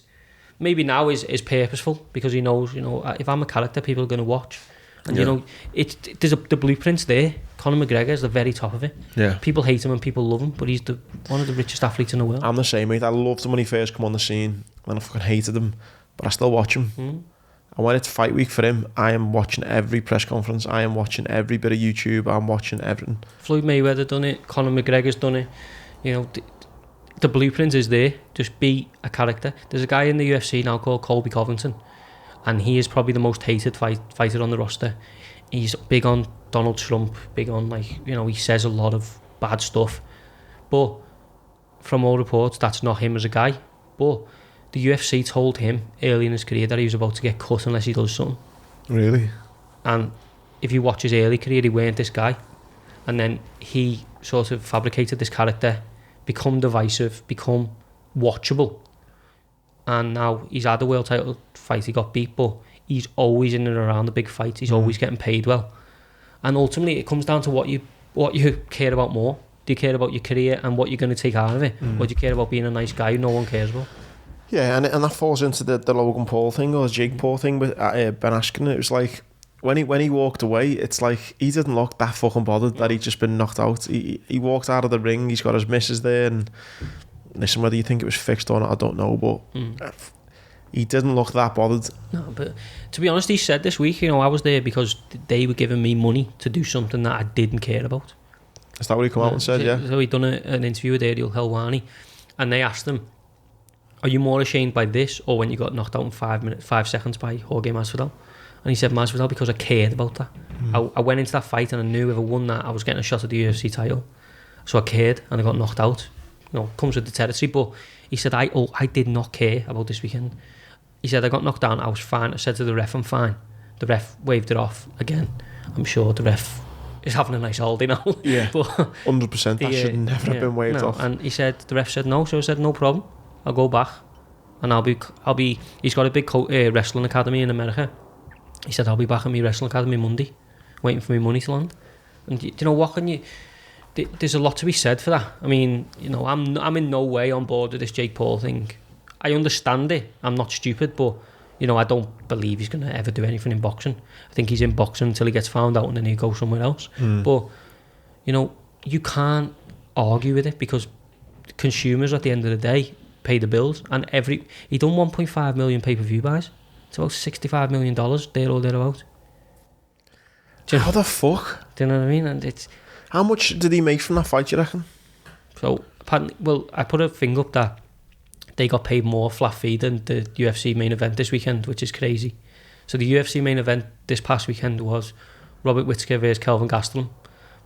maybe now is purposeful, because he knows, you know, if I'm a character, people are going to watch. And you know, the blueprint's there. Conor McGregor is the very top of it. Yeah. People hate him and people love him, but he's one of the richest athletes in the world. I'm the same, mate. I loved him when he first came on the scene, and I fucking hated him, but I still watch him. And when it's fight week for him, I am watching every press conference, I am watching every bit of YouTube, I'm watching everything. Floyd Mayweather done it, Conor McGregor's done it. You know, the blueprint is there. Just be a character. There's a guy in the UFC now called Colby Covington, and he is probably the most hated fighter on the roster. He's big on Donald Trump, big on, like, you know, he says a lot of bad stuff, But from all reports, that's not him as a guy. But the UFC told him early in his career that he was about to get cut unless he does something. Really? And if you watch his early career, he weren't this guy. And then he sort of fabricated this character, become divisive, become watchable. And now he's had a world title fight, he got beat, but he's always in and around the big fights. He's always getting paid well. And ultimately, it comes down to what you care about more. Do you care about your career and what you're going to take out of it? Or do you care about being a nice guy who no one cares about? Yeah, and that falls into the Logan Paul thing or Jake Paul thing with Ben Askren. It was like, when he walked away, it's like he didn't look that fucking bothered that he'd just been knocked out. He walked out of the ring, he's got his missus there, and listen, whether you think it was fixed or not, I don't know, but he didn't look that bothered. No, but to be honest, he said this week, I was there because they were giving me money to do something that I didn't care about. Is that what he come out and said, yeah? So he'd done an interview with Ariel Helwani, and they asked him, are you more ashamed by this or when you got knocked out in 5 seconds by Jorge Masvidal? And he said Masvidal because I cared about that. I went into that fight and I knew if I won that I was getting a shot at the UFC title, so I cared and I got knocked out. Comes with the territory. But he said I did not care about this weekend. He said I got knocked down, I was fine. I said to the ref, I'm fine. The ref waved it off again. I'm sure the ref is having a nice holiday now. Yeah, but 100%. That should never have been waved off. And he said the ref said no, so I said no problem. I'll go back, and I'll be. He's got a big wrestling academy in America. He said I'll be back at my wrestling academy Monday, waiting for my money to land. And you know what? There's a lot to be said for that. I mean, I'm in no way on board with this Jake Paul thing. I understand it. I'm not stupid, but I don't believe he's going to ever do anything in boxing. I think he's in boxing until he gets found out, and then he'll go somewhere else. But you can't argue with it because consumers at the end of the day pay the bills, and he done 1.5 million pay-per-view buys. It's about $65 million there or thereabout. How the fuck? Do you know what I mean? And it's how much did he make from that fight, you reckon? So apparently, I put a thing up that they got paid more flat fee than the UFC main event this weekend, which is crazy. So the UFC main event this past weekend was Robert Whittaker versus Kelvin Gastelum.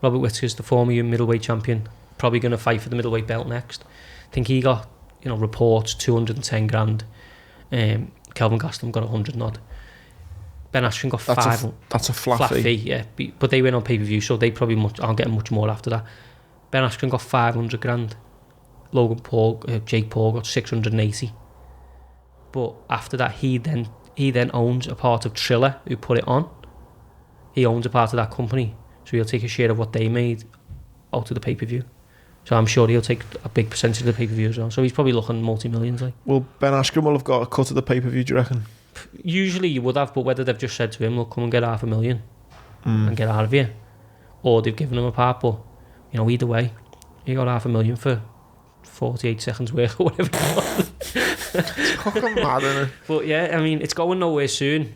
Robert Whittaker's the former middleweight champion, probably going to fight for the middleweight belt next. I think he got, reports 210 grand. Kelvin Gastelum got 100 odd. Ben Askren got 5. That's a flat fee. Yeah. But they went on pay-per-view, so they probably aren't getting much more after that. Ben Askren got 500 grand. Jake Paul got 680. But after that, he then owns a part of Triller, who put it on. He owns a part of that company, so he'll take a share of what they made out of the pay-per-view. So I'm sure he'll take a big percentage of the pay-per-view as well. So he's probably looking multi-millions. Well, Ben Askren will have got a cut of the pay-per-view, do you reckon? Usually you would have, but whether they've just said to him, look, come and get $500,000 and get out of here, or they've given him a part, but either way, he got $500,000 for 48 seconds work or whatever it was. It's fucking mad, isn't it? But yeah, I mean, it's going nowhere soon.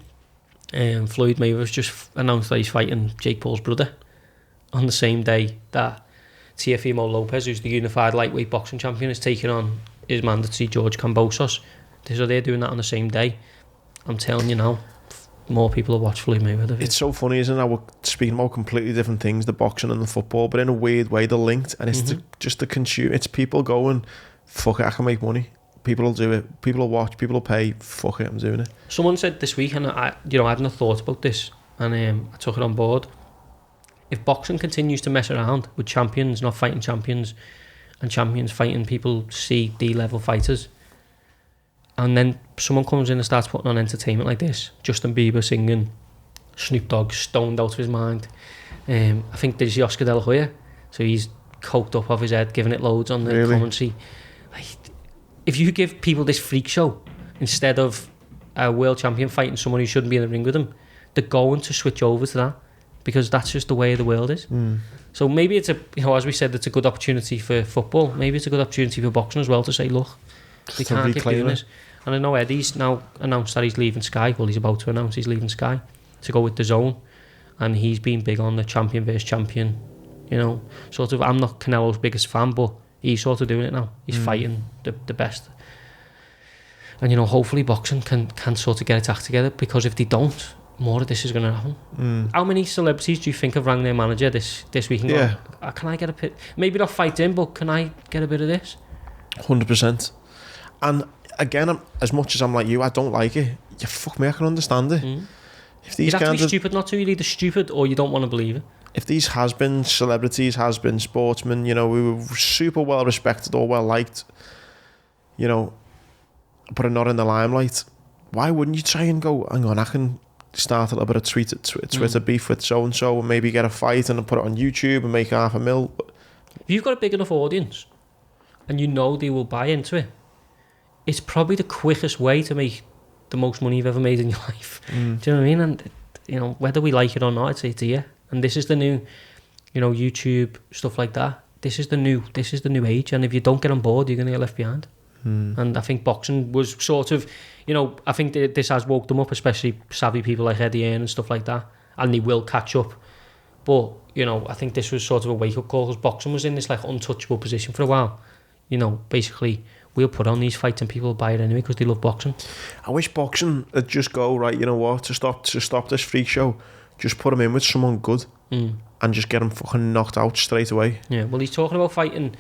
Floyd Mayweather's just announced that he's fighting Jake Paul's brother on the same day that Teofimo Lopez, who's the unified lightweight boxing champion, is taking on his mandatory George Kambosos. So they're doing that on the same day. I'm telling you now, more people will watch Floyd Mayweather. It's so funny, isn't it? We're speaking about completely different things, the boxing and the football, but in a weird way they're linked, and it's just the consumer. It's people going, fuck it, I can make money. People will do it. People will watch. People will pay. Fuck it, I'm doing it. Someone said this week, and I hadn't thought about this, and I took it on board. If boxing continues to mess around with champions not fighting champions, and champions fighting people C, D level fighters, and then someone comes in and starts putting on entertainment like this, Justin Bieber singing, Snoop Dogg stoned out of his mind. I think there's Oscar De La Hoya, so he's coked up off his head, giving it loads on the commentary. If you give people this freak show instead of a world champion fighting someone who shouldn't be in the ring with them, they're going to switch over to that because that's just the way the world is. So maybe it's as we said, it's a good opportunity for football. Maybe it's a good opportunity for boxing as well to say, look, they can't keep doing this. And I know Eddie's now announced that he's leaving Sky. Well, he's about to announce he's leaving Sky to go with DAZN, and he's been big on the champion versus champion. Sort of. I'm not Canelo's biggest fan, but he's sort of doing it now. He's fighting the best. And hopefully boxing can sort of get its act together, because if they don't, more of this is going to happen. How many celebrities do you think have rang their manager this week and gone, can I get a bit, maybe not fight in, but can I get a bit of this? 100%. And again, as much as I'm like you, I don't like it. You fuck me, I can understand it. If these you'd have to be stupid not to. You're either stupid or you don't want to believe it. If these has-been celebrities, has-been sportsmen, you know, we were super well respected or well liked, you know, but are not in the limelight, why wouldn't you try and go, hang on, I can start a little bit of Twitter beef with so-and-so and maybe get a fight and put it on YouTube and make $500,000. If you've got a big enough audience and you know they will buy into it, it's probably the quickest way to make the most money you've ever made in your life. Do you know what I mean? And, you know, whether we like it or not, it's here. And this is the new, you know, YouTube, stuff like that. This is the new age. And if you don't get on board, you're going to get left behind. And I think boxing was sort of, you know, I think this has woke them up, especially savvy people like Eddie Hearn and stuff like that. And they will catch up. But, you know, I think this was sort of a wake-up call because boxing was in this, like, untouchable position for a while. You know, basically, we'll put on these fights and people will buy it anyway because they love boxing. I wish boxing would just go, right, you know what, to stop this freak show, just put him in with someone good and just get him fucking knocked out straight away. Yeah, well, he's talking about fighting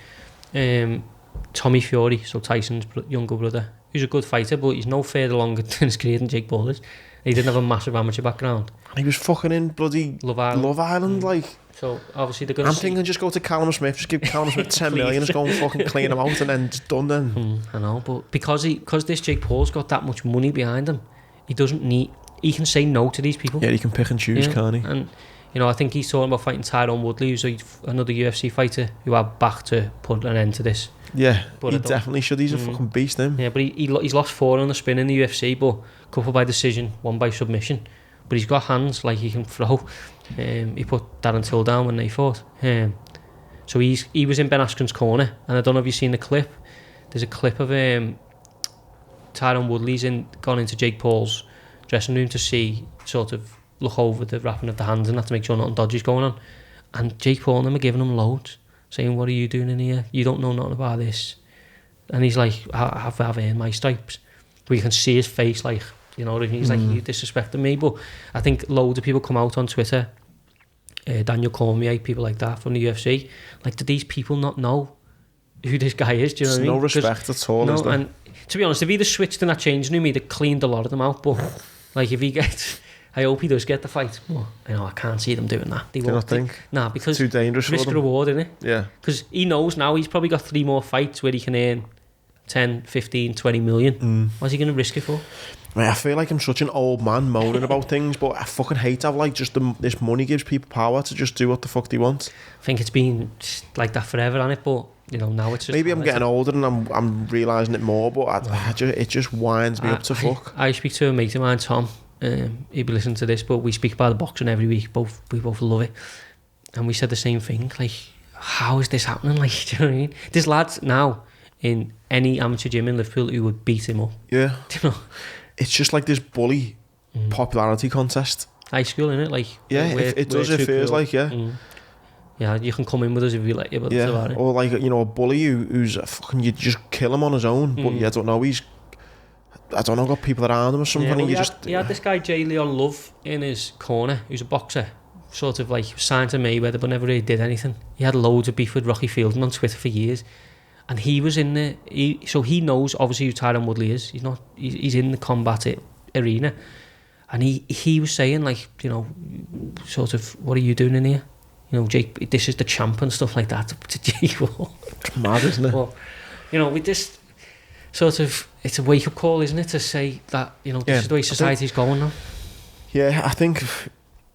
Tommy Fury, so Tyson's younger brother, who's a good fighter, but he's no further along in his career than Jake Paul is. He didn't have a massive amateur background. And he was fucking in bloody Love Island like... So, obviously, they're going to I'm thinking just go to Callum Smith, just give Callum Smith 10 million, just go and fucking clean him out and then just done then. I know, but because this Jake Paul's got that much money behind him, he doesn't need... He can say no to these people. Yeah, he can pick and choose, can't he? And, you know, I think he's talking about fighting Tyron Woodley, who's another UFC fighter who had back to put an end to this. Yeah, but he definitely should. He's a fucking beast, him. Yeah, but he's lost 4 on the spin in the UFC, but a couple by decision, 1 by submission. But he's got hands like he can throw. He put Darren Till down when they fought. So he was in Ben Askren's corner, and I don't know if you've seen the clip. There's a clip of Tyron Woodley's gone into Jake Paul's dressing room to see, sort of look over the wrapping of the hands and that to make sure nothing dodgy's going on. And Jake Paul and them are giving him loads, saying, "What are you doing in here? You don't know nothing about this." And he's like, "I've earned my stripes." But you can see his face, like, you know what I mean? He's like, "You disrespecting me." But I think loads of people come out on Twitter, Daniel Cormier, people like that from the UFC. Like, do these people not know who this guy is? Do you know what I mean? No respect at all, is there? And to be honest, if he'd have switched in that changing room, he'd have cleaned a lot of them out. But like, if he gets, I hope he does get the fight. Well, you know, I can't see them doing that. Do you not think? Nah, because too dangerous risk for them. reward, innit? Yeah. Because he knows now he's probably got 3 more fights where he can earn 10, 15, 20 million. What's he going to risk it for? Mate, I feel like I'm such an old man moaning about things, but I fucking hate how, like, just this money gives people power to just do what the fuck they want. I think it's been like that forever, hasn't it? But, you know, now it's just... Maybe I'm getting older and I'm realising it more, but it just winds me up to fuck. I speak to a mate of mine, Tom. He'd be listening to this, but we speak about the boxing every week. We both love it. And we said the same thing. Like, how is this happening? Like, do you know what I mean? There's lads now in any amateur gym in Liverpool who would beat him up. Yeah. Do you know? It's just like this bully popularity contest. High school, innit? Like, yeah, it does. It feels like, yeah. Yeah, you can come in with us if you like. Yeah, or like, you know, a bully who's fucking, you just kill him on his own, but I don't know, got people around him or something. Yeah, and he had this guy Jay Leon Love in his corner, who's a boxer, sort of like signed to Mayweather, but never really did anything. He had loads of beef with Rocky Fielding on Twitter for years. And he was in the... So he knows, obviously, who Tyron Woodley is. He's in the combat arena. And he was saying, like, you know, sort of, what are you doing in here? You know, Jake, this is the champ and stuff like that to Jake. It's mad, isn't it? But, you know, with this sort of... It's a wake-up call, isn't it, to say that, you know, this is the way society's going now. Yeah, I think...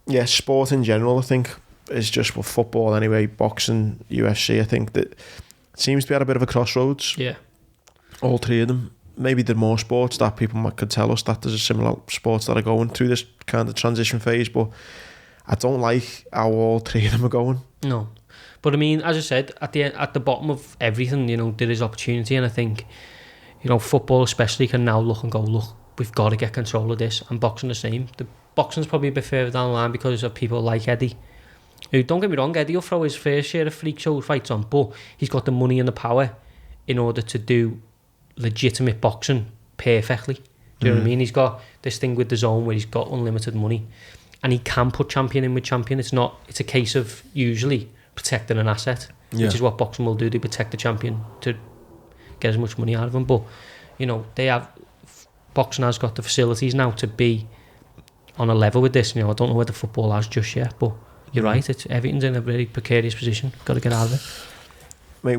Yeah, sport in general, I think, is just, well, football anyway, boxing, UFC, I think that... Seems to be at a bit of a crossroads. Yeah. All 3 of them. Maybe there are more sports that people could tell us that there's a similar sports that are going through this kind of transition phase, but I don't like how all 3 of them are going. No. But I mean, as I said, at the bottom of everything, you know, there is opportunity, and I think, you know, football especially can now look and go, look, we've got to get control of this, and boxing the same. The boxing's probably a bit further down the line because of people like Eddie. Who, don't get me wrong, Eddie will throw his fair share of freak show fights on, but he's got the money and the power in order to do legitimate boxing perfectly. Do you know what I mean? He's got this thing with the zone where he's got unlimited money, and he can put champion in with champion. It's a case of usually protecting an asset, which is what boxing will do. They protect the champion to get as much money out of him. But you know, boxing has got the facilities now to be on a level with this. You know, I don't know whether football has just yet, but you're right. Everything's in a very precarious position. Got to get out of it. Mate,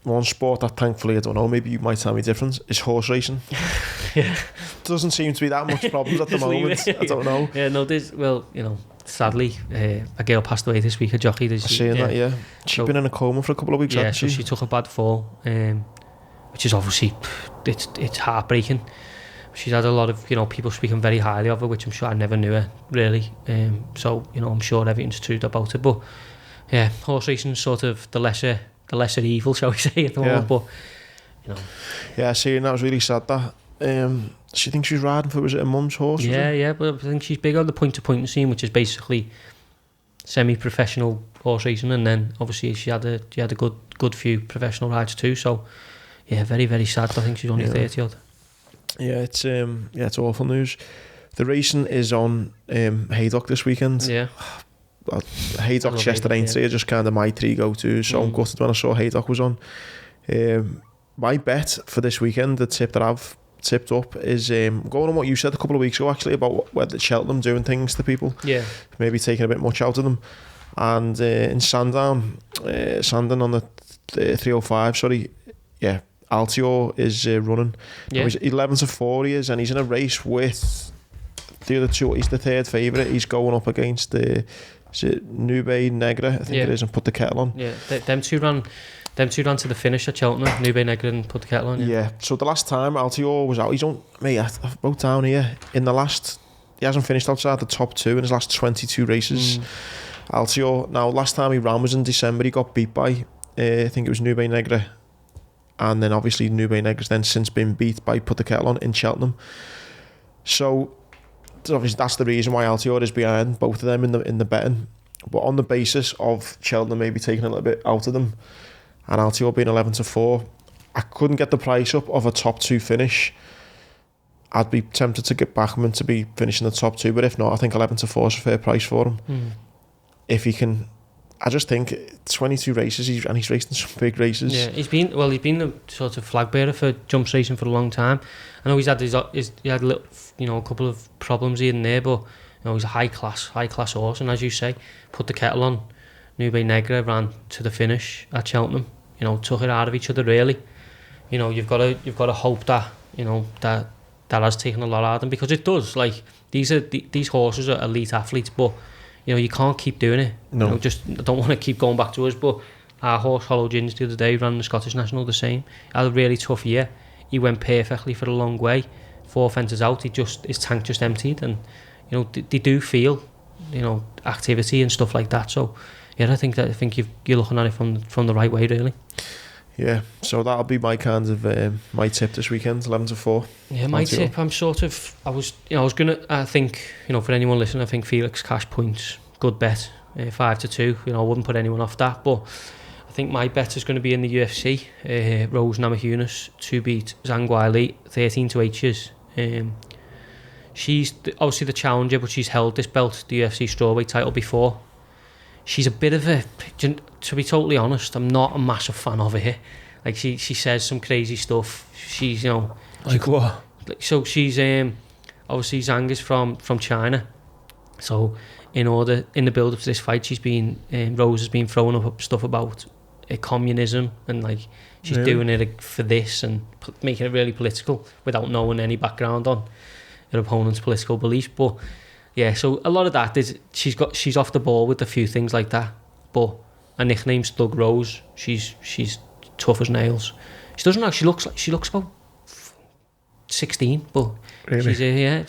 one sport that thankfully, I don't know, maybe you might tell me different, is horse racing. Yeah. Doesn't seem to be that much problems at the moment. I don't know. Yeah, no, well, you know, sadly, a girl passed away this week, a jockey. I've seen that, yeah. She's been in a coma for a couple of weeks, hasn't she? So she took a bad fall, which is obviously, it's heartbreaking. She's had a lot of, you know, people speaking very highly of her, which I'm sure I never knew her, really. So, you know, I'm sure everything's true about it. But, yeah, horse racing's sort of the lesser evil, shall we say, at the moment. But, you know. Yeah, seeing that was really sad, that. She thinks she's riding for, was it her mum's horse? Yeah, but I think she's big on the point-to-point scene, which is basically semi-professional horse racing, and then obviously she had a good few professional rides too. So, yeah, very, very sad. I think she's only 30-odd. Yeah, it's awful news. The racing is on Haydock this weekend. Yeah. Haydock, Chester, Aintree are just kind of my three go-tos, so I'm gutted when I saw Haydock was on. My bet for this weekend, the tip that I've tipped up, is going on what you said a couple of weeks ago, actually, about whether Cheltenham doing things to people. Yeah. Maybe taking a bit much out of them. And in Sandown on the 305, sorry, yeah, Altior is running. Yeah. He's 11-4 he is, and he's in a race with the other two. He's the third favourite. He's going up against Nube Negra, I think it is, and Put the Kettle On. Yeah, them two ran to the finish at Cheltenham, Nube Negra and Put the Kettle On. Yeah, so the last time Altior was out, he's on, mate, I wrote down here, he hasn't finished outside the top two in his last 22 races. Altior, now last time he ran was in December. He got beat by, I think it was Nube Negra, and then obviously Nube Negra's then since been beat by Put the Kettle On in Cheltenham. So obviously that's the reason why Altior is behind both of them in the betting. But on the basis of Cheltenham maybe taking a little bit out of them, and Altior being 11-4, I couldn't get the price up of a top two finish. I'd be tempted to get Bachman to be finishing the top two, but if not, I think 11-4 is a fair price for him. If he can, I just think 22 races, he's raced in some big races. Yeah, he's been the sort of flag bearer for jumps racing for a long time. I know he had a little, you know, a couple of problems here and there, but you know, he's a high class horse, and as you say, Put the Kettle On, Nube Negra ran to the finish at Cheltenham. You know, took it out of each other really. You know, you've got to hope that, you know, that has taken a lot out of them, because it does. Like, these horses are elite athletes, but you know, you can't keep doing it. No. You know, I don't want to keep going back to us, but our horse Hollow Ginge the other day ran the Scottish National the same. Had a really tough year. He went perfectly for a long way. 4 fences out, his tank just emptied, and you know, they do feel, you know, activity and stuff like that. So yeah, I think you're looking at it from the right way, really. Yeah, so that'll be my kind of my tip this weekend, 11-4. Yeah, my tip, I think, you know, for anyone listening, I think Felix cash points, good bet, 5-2. You know, I wouldn't put anyone off that, but I think my bet is going to be in the UFC. Rose Namajunas to beat Zhang Weili, 13-8. She's obviously the challenger, but she's held this belt, the UFC strawweight title, before. She's a bit of a, to be totally honest, I'm not a massive fan of her. Like, she says some crazy stuff. She's, you know, like what? So she's obviously Zhang is from China. So in the build up to this fight, Rose has been throwing up stuff about communism, and like she's doing it for this and making it really political without knowing any background on her opponent's political beliefs. But yeah, so a lot of that is she's off the ball with a few things like that. But her nickname's Thug Rose. She's tough as nails. She looks about 16, but really?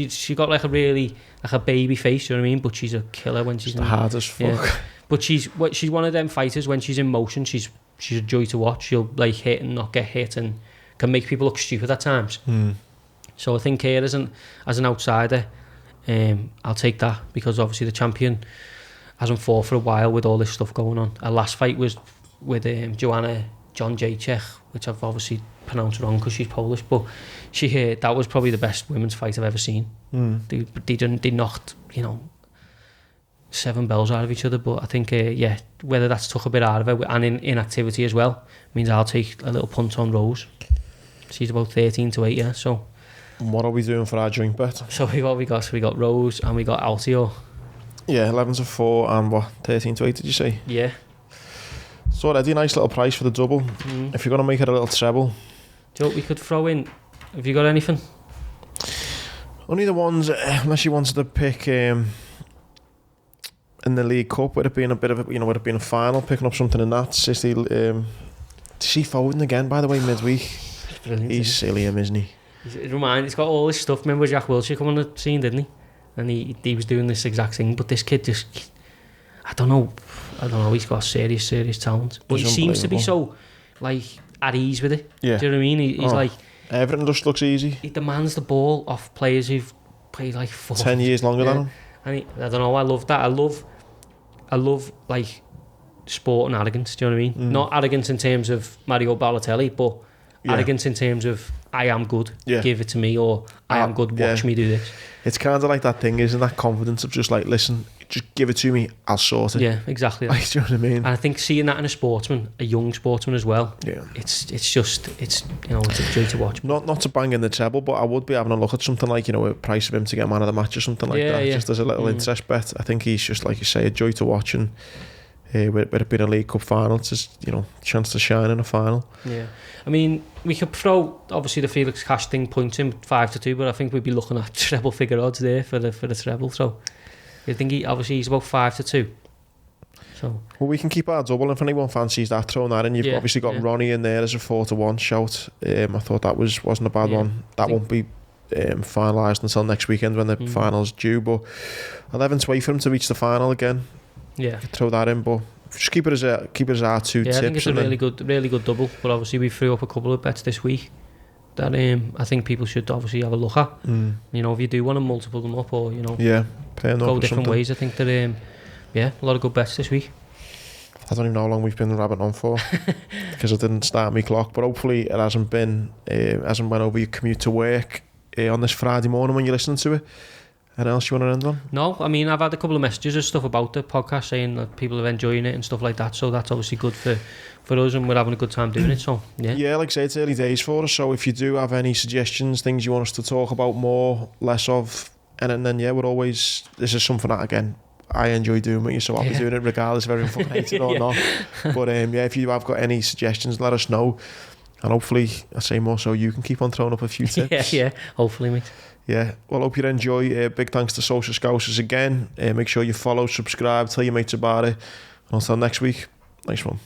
She got like a baby face, you know what I mean? But she's a killer when she's hard as fuck. Yeah. But she's one of them fighters. When she's in motion, she's a joy to watch. She'll like hit and not get hit, and can make people look stupid at times. So I think here as an outsider, I'll take that, because obviously the champion hasn't fought for a while with all this stuff going on. Her last fight was with Joanna John Jacek, which I've obviously pronounced wrong because she's Polish, but that was probably the best women's fight I've ever seen. They knocked, 7 bells out of each other, but I think whether that's took a bit out of her and in inactivity as well means I'll take a little punt on Rose. She's about 13-8, yeah. So what are we doing for our drink bet? So what we got? So we got Rose and we got Altior. Yeah, 11-4 and what, 13-8 did you say? Yeah. So already a nice little price for the double. If you're going to make it a little treble. Do you know what we could throw in? Have you got anything? Only the ones, unless you wanted to pick in the League Cup, with it being a bit of a, with it being a final, picking up something in that. City, see Foden again, by the way, midweek. He's silly, isn't he? He's got all this stuff. Remember Jack Wilshere coming on the scene, didn't he? And he was doing this exact thing, but this kid just, I don't know, he's got serious talent. But he seems to be so, like, at ease with it. Yeah. Do you know what I mean? He's like... Everything just looks easy. He demands the ball off players who've played like 10 years longer than him. And I don't know, I love that. I love like sport and arrogance, do you know what I mean? Not arrogance in terms of Mario Balotelli, but arrogance in terms of I am good, give it to me, or I am good, watch me do this. It's kind of like that thing, isn't that confidence of just like, listen, just give it to me, I'll sort it. Yeah, exactly. Like, do you know what I mean? And I think seeing that in a sportsman, a young sportsman as well, it's a joy to watch. Not to bang in the treble, but I would be having a look at something like, a price of him to get man of the match or something like that. Just as a little interest bet. I think he's just, like you say, a joy to watch, and with it being a League Cup final, it's just, chance to shine in a final. Yeah. I mean, we could throw, obviously, the Felix cash thing points him 5-2, but I think we'd be looking at treble figure odds there for the treble. So I think he's about 5-2. So well, we can keep our double, and if anyone fancies that, throwing that in. You've obviously got Ronnie in there as a 4-1 shout. I thought that wasn't a bad one. That won't be finalised until next weekend when the final's due. But 11-8 for him to reach the final again. Yeah, throw that in, but just keep it as our two tips. I think it's a really good double. But obviously we threw up a couple of bets this week that I think people should obviously have a look at. If you do want to multiple them up, or go different ways, I think that a lot of good bets this week. I don't even know how long we've been rabbiting on for because I didn't start my clock, but hopefully it hasn't went over your commute to work on this Friday morning when you're listening to it. Anything else you want to end on? No, I mean, I've had a couple of messages and stuff about the podcast saying that people are enjoying it and stuff like that, so that's obviously good for us, and we're having a good time doing it. So yeah, like I say, it's early days for us, so if you do have any suggestions, things you want us to talk about more, less of, and then this is something that, again, I enjoy doing with you, so I'll be doing it regardless if everyone fucking hates it or not. But if you have got any suggestions, let us know, and hopefully, I say more so you can keep on throwing up a few tips. Hopefully, mate. Yeah, well, hope you enjoy. Big thanks to Social Scousers again. Make sure you follow, subscribe, tell your mates about it. And until next week, nice one.